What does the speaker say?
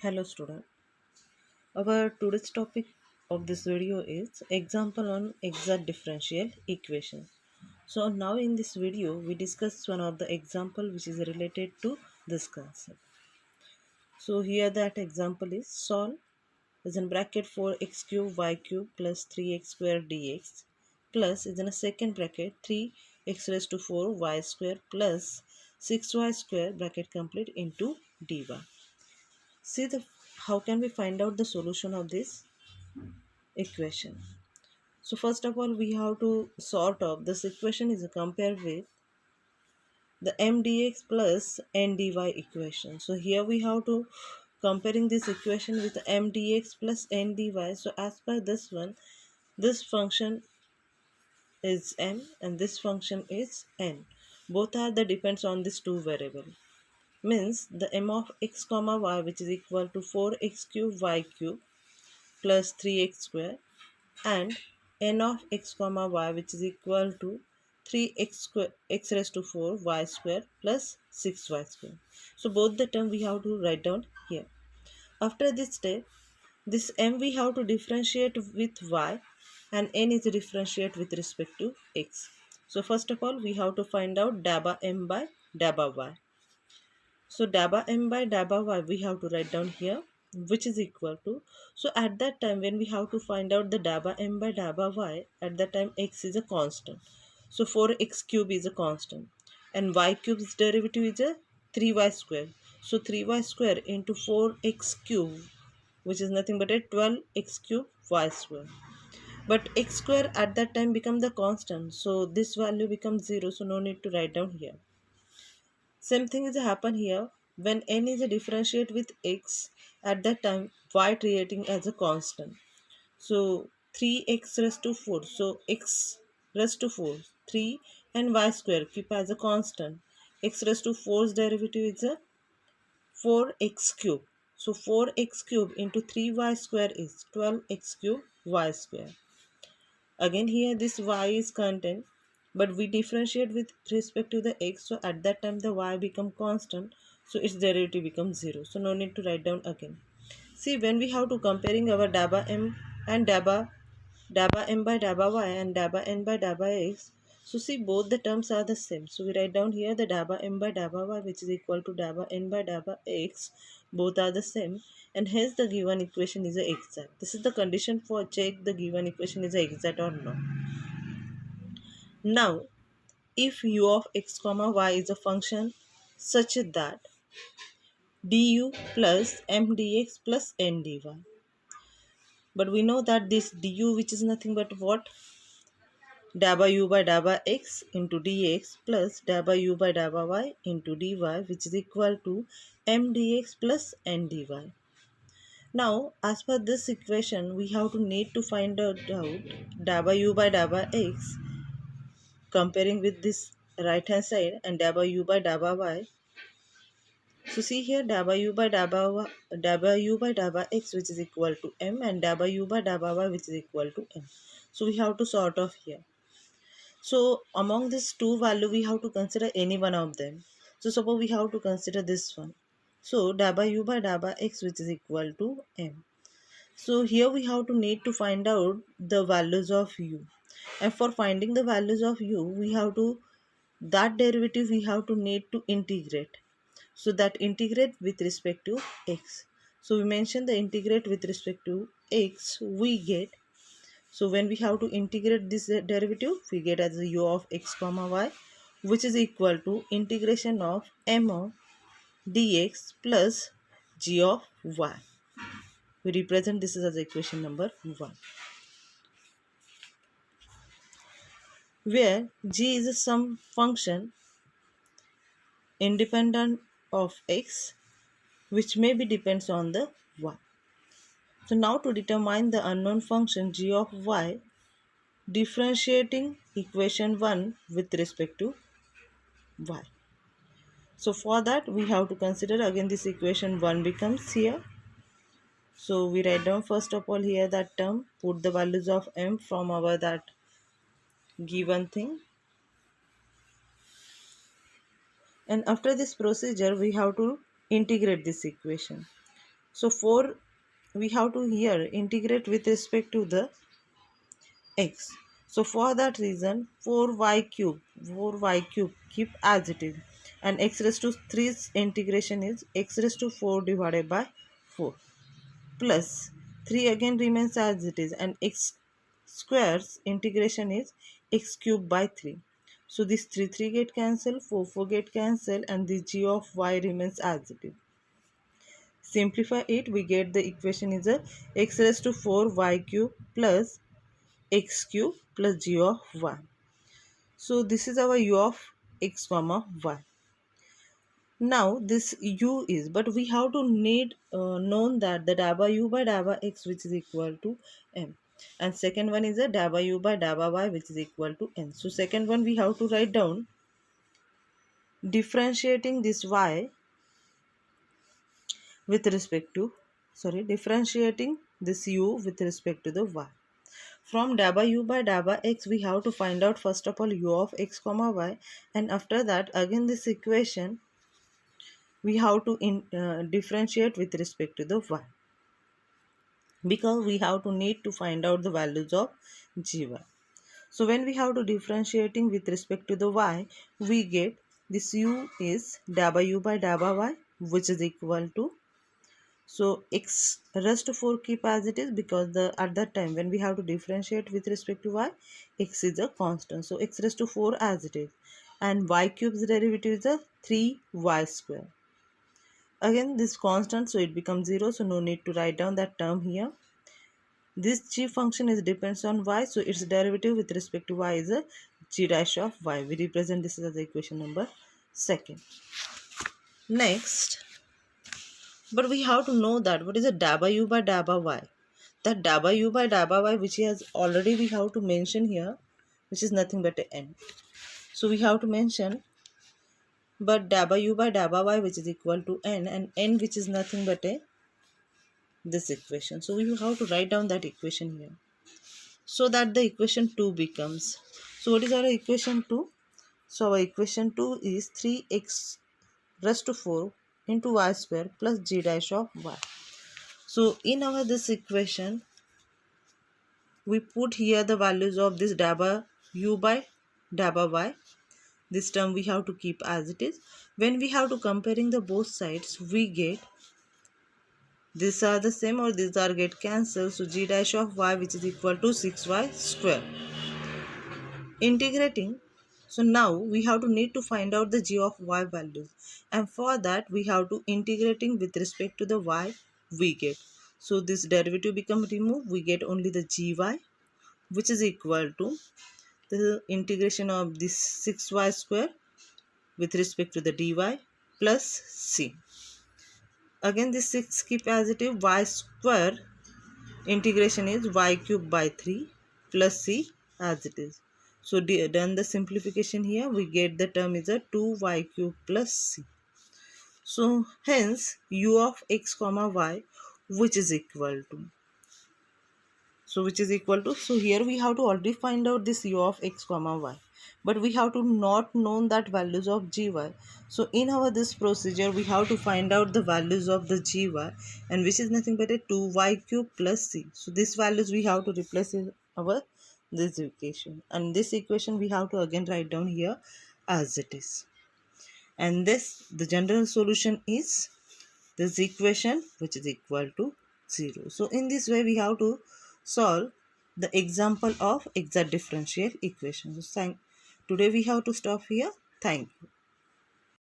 Hello student. Our today's topic of this video is example on exact differential equations. So now in this video we discuss one of the example which is related to this concept. So here that example is solve is in bracket 4x cube y cube plus 3x square dx plus is in a second bracket 3x raised to 4 y square plus 6y square bracket complete into dy. See the how can we find out the solution of this equation. So first of all we have to sort of this equation is compared with the mdx plus ndy equation. So here we have to comparing this equation with mdx plus ndy. So as per this one, this function is m and this function is n. Both are the depends on these two variable. Means the m of x comma y which is equal to 4x cube y cube plus 3x square and n of x comma y which is equal to 3x square x raised to 4 y square plus 6y square. So both the term we have to write down here. After this step, this m we have to differentiate with y and n is differentiate with respect to x. So first of all we have to find out dabba m by dabba y. So dabba m by dabba y we have to write down here which is equal to. So at that time when we have to find out the dabba m by dabba y, at that time x is a constant. So 4x cube is a constant and y cube's derivative is a 3y square. So 3y square into 4x cube which is nothing but a 12x cube y square. But x square at that time become the constant. So this value becomes 0. So no need to write down here. Same thing is happen here when n is a differentiate with x at that time y treating as a constant. So 3x raised to 4. So x raised to 4, 3 and y square keep as a constant. X raised to 4's derivative is a 4x cube. So 4x cube into 3y square is 12x cube y square. Again here this y is content but we differentiate with respect to the x, so at that time the y become constant, so its derivative becomes 0. So no need to write down again. See when we have to comparing our dabba m and dabba m by dabba y and dabba n by dabba x. So see both the terms are the same. So we write down here the dabba m by dabba y which is equal to dabba n by dabba x. Both are the same and hence the given equation is exact. This is the condition for check the given equation is exact or not. Now if u of x comma y is a function such that du plus m dx plus n dy. But we know that this du which is nothing but what? Dabba u by dabba x into dx plus dabba u by dabba y into dy which is equal to m dx plus n dy. Now as per this equation we have to need to find out dabba u by dabba x comparing with this right hand side and dabba u by dabba y. So see here dabba u by dabba x which is equal to m and dabba u by dabba y which is equal to m. So we have to sort of here. So among these two value we have to consider any one of them. So suppose we have to consider this one. So dabba u by dabba x which is equal to m. So here we have to need to find out the values of u. And for finding the values of u we have to that derivative we have to need to integrate. So that integrate with respect to x. So we mention the integrate with respect to x we get. So when we have to integrate this derivative we get as a u of x comma y which is equal to integration of m of dx plus g of y. We represent this as equation number 1 where g is some function independent of x which maybe depends on the y. So now to determine the unknown function g of y, differentiating equation 1 with respect to y. So for that we have to consider again this equation 1 becomes here. So we write down first of all here that term, put the values of m from our that given thing. And after this procedure we have to integrate this equation. So 4 we have to here integrate with respect to the x. So for that reason 4y cube keep as it is, and x raised to 3's integration is x raised to 4 divided by 4 plus 3 again remains as it is, and x squares integration is x cube by 3. So this 3 get cancelled, 4 get cancelled, and the g of y remains as it is. Simplify it, we get the equation is a x raised to 4 y cube plus x cube plus g of y. So this is our u of x comma y. Now this u is, but we have to need known that the da by u by da by x which is equal to m, and second one is a da by u by da by y which is equal to n. So second one we have to write down differentiating this y with respect to, differentiating this u with respect to the y. From da by u by da by x we have to find out first of all u of x comma y, and after that again this equation we have to differentiate with respect to the y, because we have to need to find out the values of gy. So when we have to differentiating with respect to the y, we get this u is da by u by da by y which is equal to, so x raised to 4 keep as it is, because the at that time when we have to differentiate with respect to y, x is a constant, so x raised to 4 as it is, and y cube's derivative is a 3y square. Again this constant, so it becomes 0, so no need to write down that term here. This g function is depends on y, so its derivative with respect to y is a g dash of y. We represent this as the equation number 2. Next, but we have to know that what is a da by u by da by y. That da by u by da by y which has already we have to mention here, which is nothing but a n. So we have to mention, but da by u by da by y which is equal to n, and n which is nothing but a this equation. So we have to write down that equation here, so that the equation 2 becomes. So what is our equation 2? So our equation 2 is 3x raised to 4 into y square plus g dash of y. So in our this equation we put here the values of this da by u by da by y. This term we have to keep as it is. When we have to comparing the both sides, we get these are the same or these are get cancelled, so g dash of y which is equal to 6y square. Integrating, so now we have to need to find out the g of y values, and for that we have to integrating with respect to the y we get. So this derivative become removed, we get only the gy which is equal to the integration of this 6y square with respect to the dy plus c. Again this 6 keep as it is, y square integration is y cube by 3 plus c as it is. So done the simplification here, we get the term is a 2y cube plus c. So hence u of x comma y which is equal to, so here we have to already find out this u of x comma y, but we have to not known that values of gy. So in our this procedure we have to find out the values of the gy, and which is nothing but a 2y cube plus c. So these values we have to replace in our this equation, and this equation we have to again write down here as it is, and this the general solution is this equation which is equal to 0. So in this way we have to solve the example of exact differential equation. So today we have to stop here. Thank you.